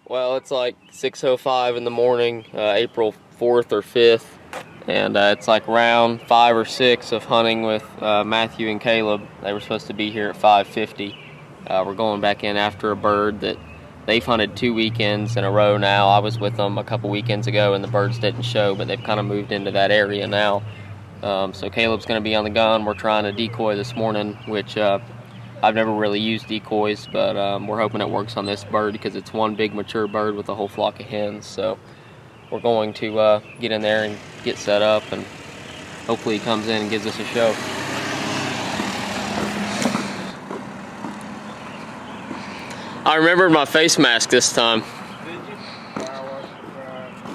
Well, it's like 6:05 in the morning, April 4th or 5th, and it's like round 5 or 6 of hunting with Matthew and Caleb. They were supposed to be here at 5:50. We're going back in after a bird that they've hunted 2 weekends in a row now. I was with them a couple weekends ago and the birds didn't show, but they've kind of moved into that area now. So Caleb's going to be on the gun. We're trying to decoy this morning, which I've never really used decoys, but we're hoping it works on this bird because it's one big mature bird with a whole flock of hens. So we're going to get in there and get set up, and hopefully he comes in and gives us a show. I remembered my face mask this time.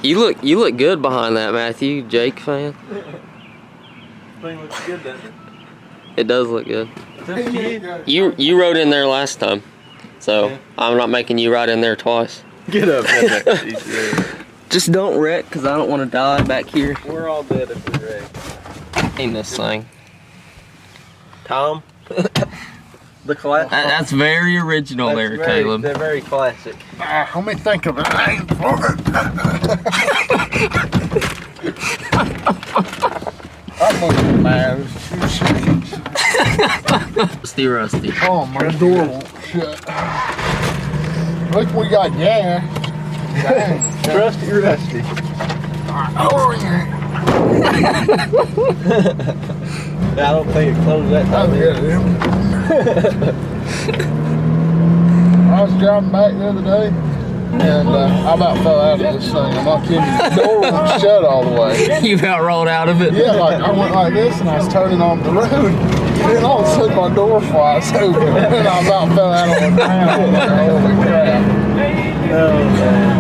Did you? You look good behind that, Matthew. Jake fan. Thing looks good, doesn't it? It does look good. You rode in there last time, so yeah. I'm not making you ride in there twice. Get up, Just don't wreck, cause I don't want to die back here. We're all dead if we wreck. In this thing. Tom. The classic. That's very original. That's there, Caleb. They're very classic. Let me think of a name for it. I'm looking mad. Rusty, Rusty. Oh, my door won't shut. Look, we got gas. Rusty, Rusty. Oh, yeah. I don't think it closed that time. I was driving back the other day, and I about fell out of this thing. I'm not kidding you. The door won't shut all the way. You about rolled out of it? Yeah, like I went like this, and I was turning on the road, and all of a sudden my door flies open, and I about fell out on the ground. Like, holy crap. Oh, man.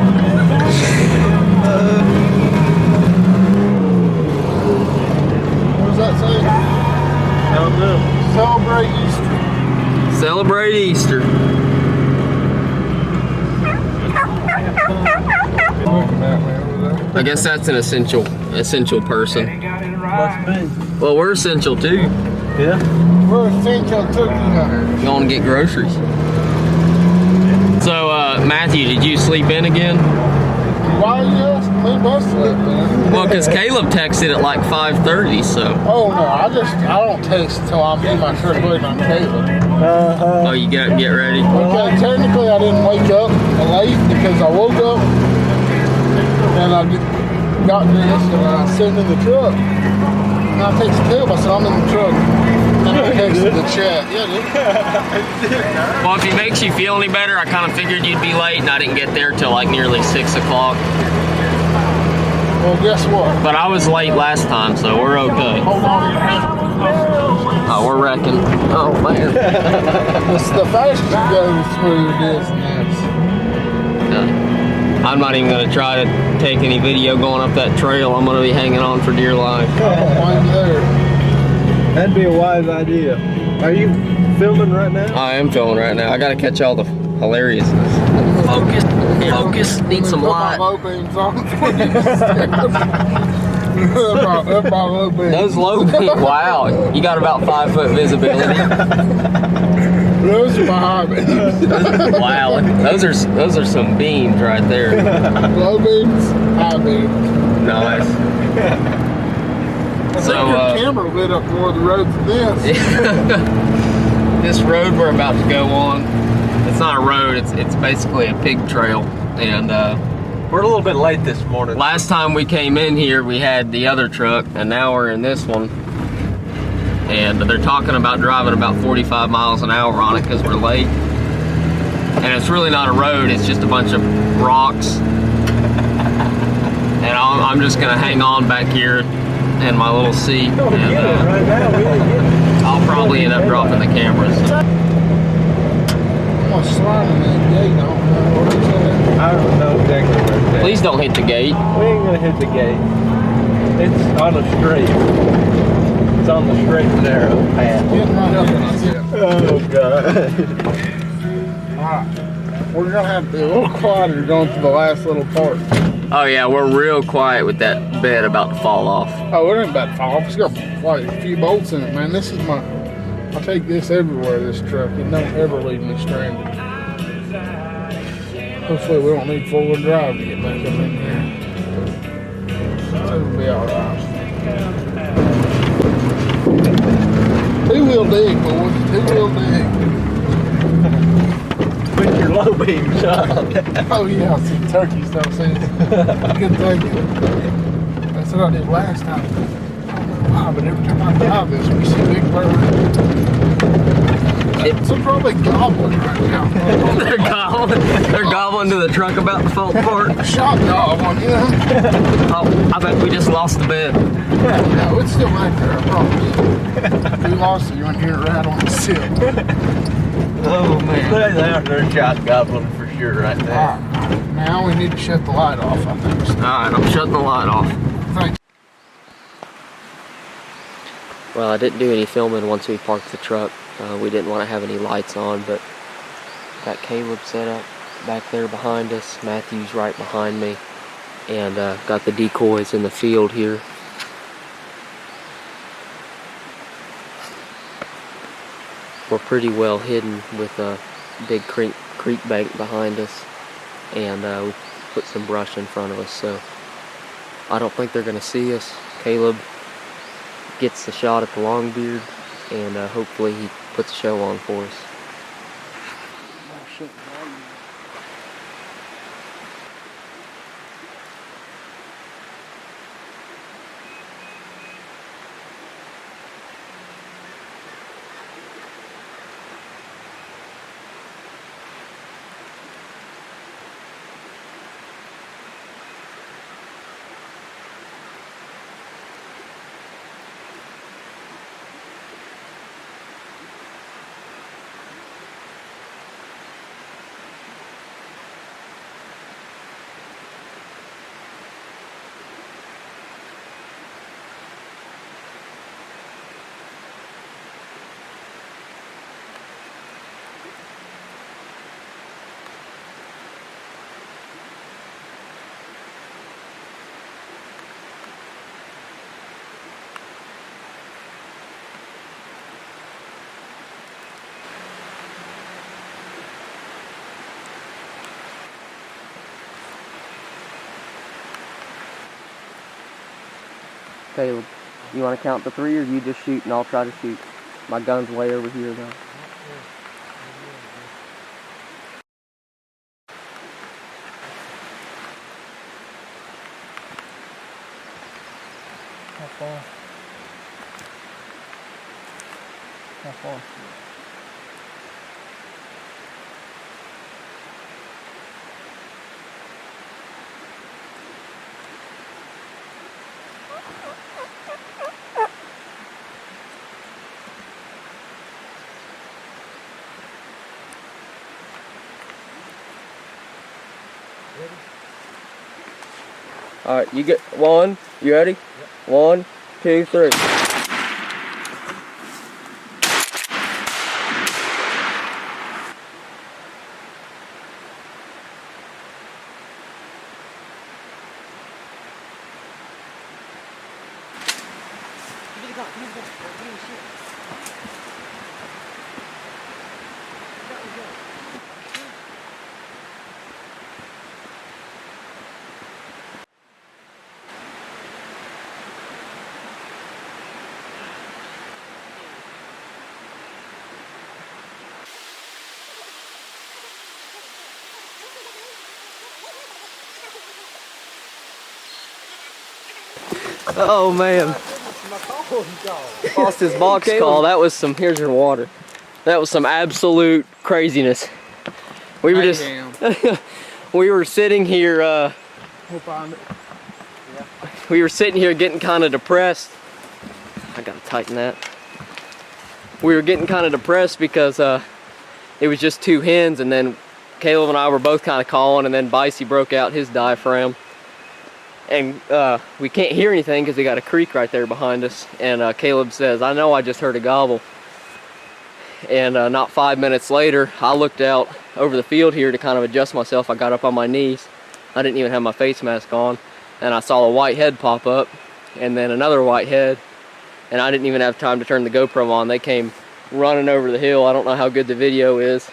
What does that say? I don't know. Celebrate Easter. Celebrate Easter. I guess that's an essential person. Must be. Well, we're essential too. Yeah. We're essential turkey hunters. Going to get groceries. So, Matthew, did you sleep in again? Why are you asking me about sleeping? Well, because Caleb texted at like 5:30, so. Oh no, I don't text until I'm in my truck waiting on Caleb. Oh, you got to get ready? Okay, technically I didn't wake up late because I woke up and I got dressed and I was sitting in the truck. And I texted Caleb, I said, I'm in the truck. And I texted the chat. Yeah, dude. Well, if it makes you feel any better, I kind of figured you'd be late and I didn't get there till like nearly 6 o'clock. Well, guess what? But I was late last time, so we're okay. Hold on. Oh, we're wrecking. Oh, man. The faster you go through this and that. I'm not even going to try to take any video going up that trail. I'm going to be hanging on for dear life. I'm there. That'd be a wise idea. Are you filming right now? I am filming right now. I got to catch all the hilariousness. Focus. Need some light. Those low beams. Wow, you got about 5 foot visibility. Those are my high beams. Wow, those are some beams right there. Low beams, high beams. Nice. So your camera lit up more of the road than this. This road we're about to go on, it's not a road, it's basically a pig trail, and we're a little bit late this morning. Last time we came in here we had the other truck, and now we're in this one, and they're talking about driving about 45 miles an hour on it because we're late, and it's really not a road, it's just a bunch of rocks, and I'm just gonna hang on back here in my little seat, and I'll probably end up dropping the cameras. I'm gonna slide in that gate. I don't know exactly where it's at. Please don't hit the gate. We ain't gonna hit the gate. It's on a straight. It's on the straight and narrow path. Oh God. Alright. We're gonna have to be a little quieter going to the last little part. Oh yeah, we're real quiet with that bed about to fall off. Oh, it ain't about to fall off. It's got like a few bolts in it, man. This is my, I take this everywhere, this truck. It don't ever leave me stranded. Hopefully we don't need 4-wheel drive to get back up in here. So it'll be alright. 2-wheel dig, boys. 2-wheel dig. With your low beam shot. Oh yeah, some turkey stuff since. Good thinking. That's what I did last time. I don't know why, but every time I drive this, we see big birds. It's probably gobbling right now. They're gobbling. They're gobbling to the truck about to fall apart. Shot gobbling, you know? Oh, I bet we just lost the bed. No, it's still right there, I promise. If we lost it, you're gonna hear it rattle and sit. Oh man. They're shot gobbling for sure right there. Alright, now we need to shut the light off, I think. Alright, I'm shutting the light off. Thanks. Well, I didn't do any filming once we parked the truck. We didn't want to have any lights on, but got Caleb set up back there behind us. Matthew's right behind me. And got the decoys in the field here. We're pretty well hidden with a big creek bank behind us. And we put some brush in front of us, so I don't think they're going to see us. Caleb gets the shot at the longbeard, and hopefully he puts a show on for us. Caleb, you want to count to 3, or you just shoot and I'll try to shoot? My gun's way over here though. How far? How far? Alright, you get 1. You ready? Yep. 1, 2, 3. Oh man. Lost his box call. That was some, here's your water. That was some absolute craziness. We were just, we were sitting here, we were sitting here getting kind of depressed. I gotta tighten that. We were getting kind of depressed because it was just 2 hens, and then Caleb and I were both kind of calling, and then Bicey broke out his diaphragm. And we can't hear anything because we got a creek right there behind us. And Caleb says, I know I just heard a gobble. And not 5 minutes later, I looked out over the field here to kind of adjust myself. I got up on my knees. I didn't even have my face mask on. And I saw a white head pop up, and then another white head. And I didn't even have time to turn the GoPro on. They came running over the hill. I don't know how good the video is.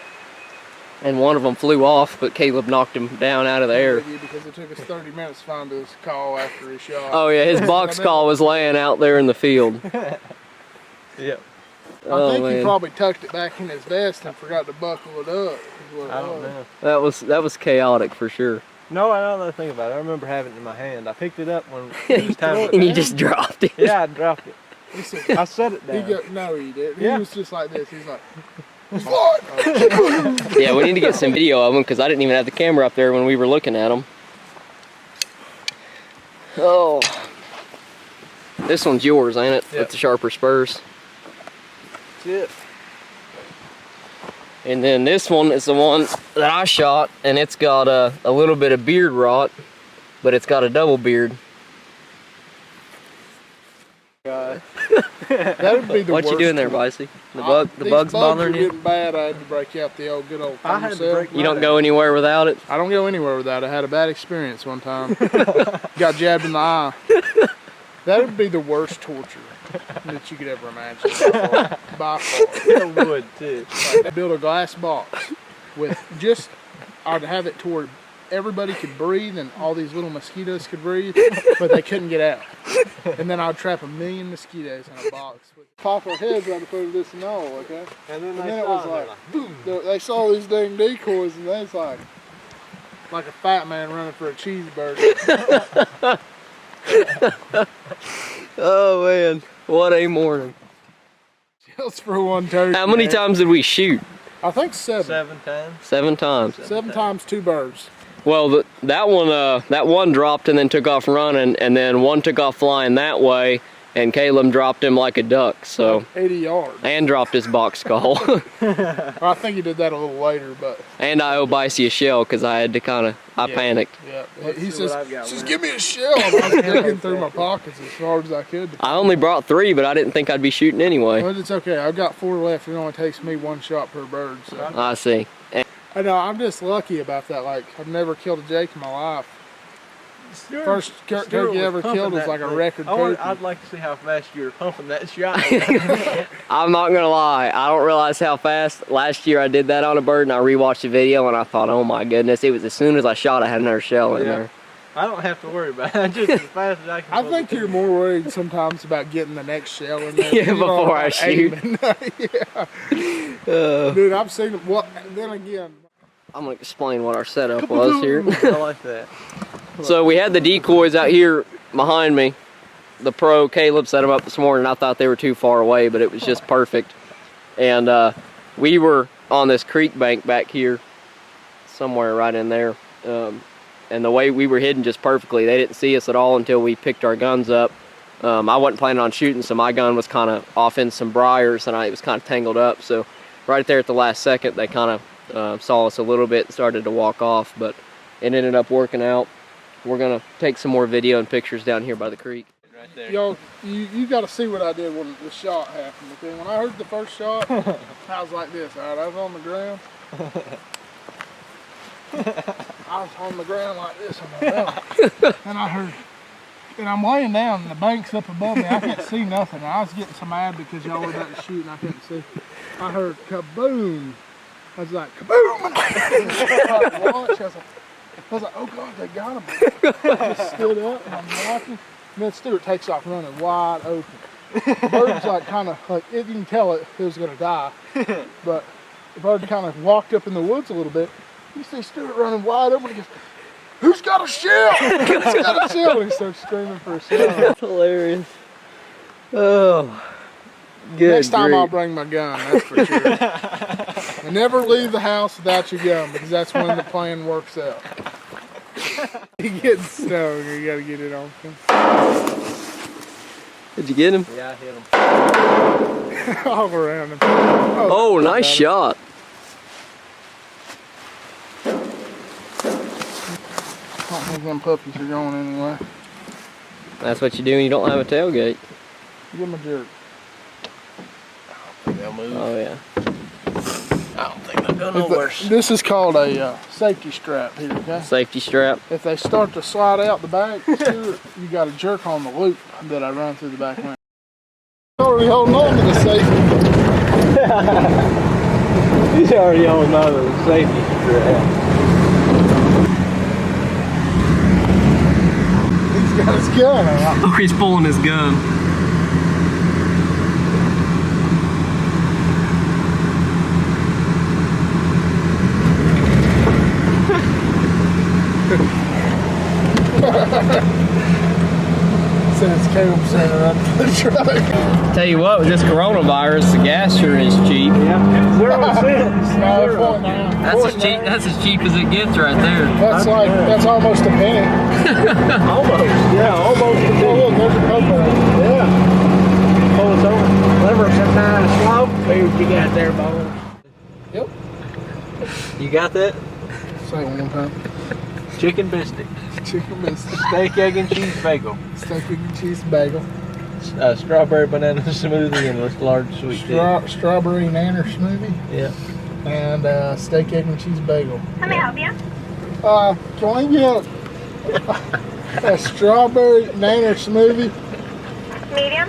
and one of them flew off, but Caleb knocked him down out of the air. Because it took us 30 minutes to find his call after he shot. Oh yeah, his box call was laying out there in the field. Yep. I think he probably tucked it back in his vest and forgot to buckle it up. I don't know. That was chaotic for sure. No, I don't know anything about it. I remember having it in my hand. I picked it up when it was time. And you just dropped it. Yeah, I dropped it. He said, I set it down. No, he didn't. Yeah. He was just like this. He's like, what? Yeah, we need to get some video of them because I didn't even have the camera up there when we were looking at them. Oh, this one's yours, ain't it? Yep. With the sharper spurs. That's it. And then this one is the one that I shot, and it's got a little bit of beard rot, but it's got a double beard. That would be the What worst. you doing there, Vicey? The bugs bothering you? Getting bad. I had to break out the old good old. I had to break. You don't go anywhere without it? I don't go anywhere without it. I had a bad experience one time. Got jabbed in the eye. That would be the worst torture that you could ever imagine. By far. It would too. Like, build a glass box with just, I'd have it to where everybody could breathe and all these little mosquitoes could breathe, but they couldn't get out. And then I'd trap 1 million mosquitoes in a box. Pop our heads right in front of this and all, okay? And then it was like, boom. They saw these dang decoys and they was like a fat man running for a cheeseburger. Oh man, what a morning. Just for one turkey. How many times did we shoot? I think 7. 7 times. 7 times. 7 times 2 birds. Well, that one dropped and then took off running, and then one took off flying that way, and Caleb dropped him like a duck. So 80 yards. And dropped his box call. I think he did that a little later, but. And I owe Vicey a shell because I had to I panicked. Yeah. He says, just give me a shell. And I was digging through my pockets as hard as I could. I only brought 3, but I didn't think I'd be shooting anyway. Well, it's okay. I've got 4 left. It only takes me 1 shot per bird. So. I see. I know. I'm just lucky about that. Like, I've never killed a Jake in my life. First turkey ever killed was like a record turkey. I'd like to see how fast you were pumping that shot. I'm not gonna lie, I don't realize how fast. Last year I did that on a bird and I rewatched the video and I thought, oh my goodness, it was as soon as I shot I had another shell in there. I don't have to worry about it. Just as fast as I can. I think you're more worried sometimes about getting the next shell in there. Yeah, before I shoot. Yeah. Dude, I've seen it. Well, then again, I'm gonna explain what our setup was here. I like that. So we had the decoys out here behind me. The pro Caleb set them up this morning. I thought they were too far away, but it was just perfect. And we were on this creek bank back here, somewhere right in there. And the way we were hidden just perfectly, they didn't see us at all until we picked our guns up. I wasn't planning on shooting, so my gun was kind of off in some briars and it was kind of tangled up. So right there at the last second, they kind of saw us a little bit and started to walk off, but it ended up working out. We're gonna take some more video and pictures down here by the creek. Right there. yo, you got to see what I did when the shot happened. Okay, when I heard the first shot, I was like this. All right, I was on the ground. I was on the ground like this on my belly, and I heard, and I'm laying down, and the bank's up above me. I can't see nothing. I was getting so mad because y'all were about to shoot, and I couldn't see. I heard kaboom. I was like, kaboom! I was like, oh God, they got him. I just stood up and I'm watching. And then Stuart takes off running wide open. The bird's like kind of, like, you can tell it was going to die. But the bird kind of walked up in the woods a little bit. You see Stuart running wide open. He goes, who's got a shell? Who's got a shell? And he starts screaming for a shell. That's hilarious. Oh, good. Next time grief. I'll bring my gun, that's for sure. And never leave the house without your gun because that's when the plan works out. You get stoned, you gotta get it on. Did you get him? Yeah, I hit him. All around him. Oh, nice shot. I don't think them puppies are going anywhere. That's what you do when you don't have a tailgate. Give them a jerk. They'll move. Oh yeah. I don't think they'll go no worse. This is called a safety strap here, okay? Safety strap. If they start to slide out the back, you got to jerk on the loop that I run through the back line. Already holding on to the safety. You already all know the safety strap. He's got his gun out. Oh, he's pulling his gun. Since Caleb sent her under the truck. Tell you what, with this coronavirus, the gas sure is cheap. Yeah, 0 cents. No, it's $4.9. That's as cheap as it gets right there. That's almost a penny. Almost. Yeah, almost. Oh, look, there's a coconut. Yeah. Pull us over. Lever some nice slope food you got there, boy. Yep. You got that? Say it one more time. Chicken biscuit. Chicken biscuit. Steak, egg, and cheese bagel. Steak, egg, and cheese bagel. Strawberry banana smoothie and a large sweet tea. Strawberry nanner smoothie. Yeah. And steak, egg, and cheese bagel. How may I help you? Can we get a strawberry nanner smoothie? Medium?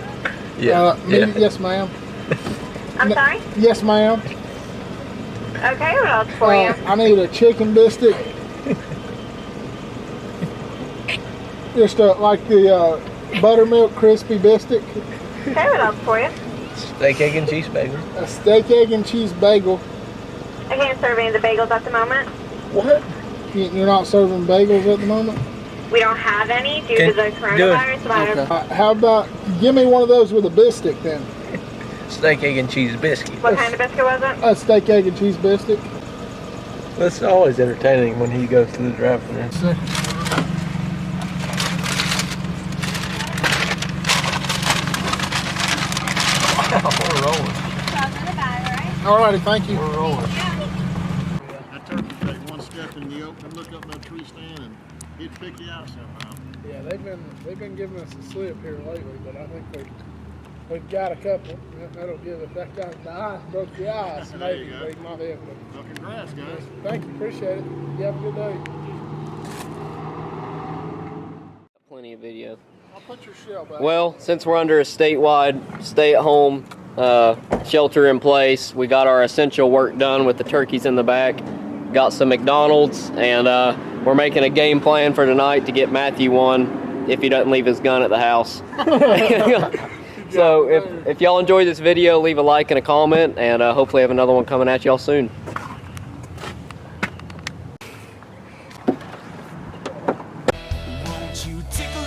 Yes, ma'am. I'm sorry? Yes, ma'am. Okay, what else for you? I need a chicken biscuit. Just like the buttermilk crispy biscuit. Okay, what else for you? Steak, egg, and cheese bagel. A steak, egg, and cheese bagel. I can't serve any of the bagels at the moment. What? You're not serving bagels at the moment? We don't have any due to the coronavirus. Okay. How about, give me one of those with a biscuit then. Steak, egg, and cheese biscuit. What kind of biscuit was it? A steak, egg, and cheese biscuit. That's always entertaining when he goes through the drive-thru. We're rolling. Alrighty, thank you. We're rolling. That turkey take one step in the open and look up that tree stand and he'd pick you out somehow. Yeah, they've been giving us a slip here lately, but I think we've got a couple. That'll give it. That got the eye broke the eyes. There Maybe you go. they might have. Well, congrats, guys. Thank you, appreciate it. You have a good day. Plenty of video. I'll put your shell back. Well, since we're under a statewide stay-at-home shelter in place, we got our essential work done with the turkeys in the back. Got some McDonald's, and we're making a game plan for tonight to get Matthew one if he doesn't leave his gun at the house. So if y'all enjoyed this video, leave a like and a comment, and hopefully have another one coming at y'all soon. Won't you tickle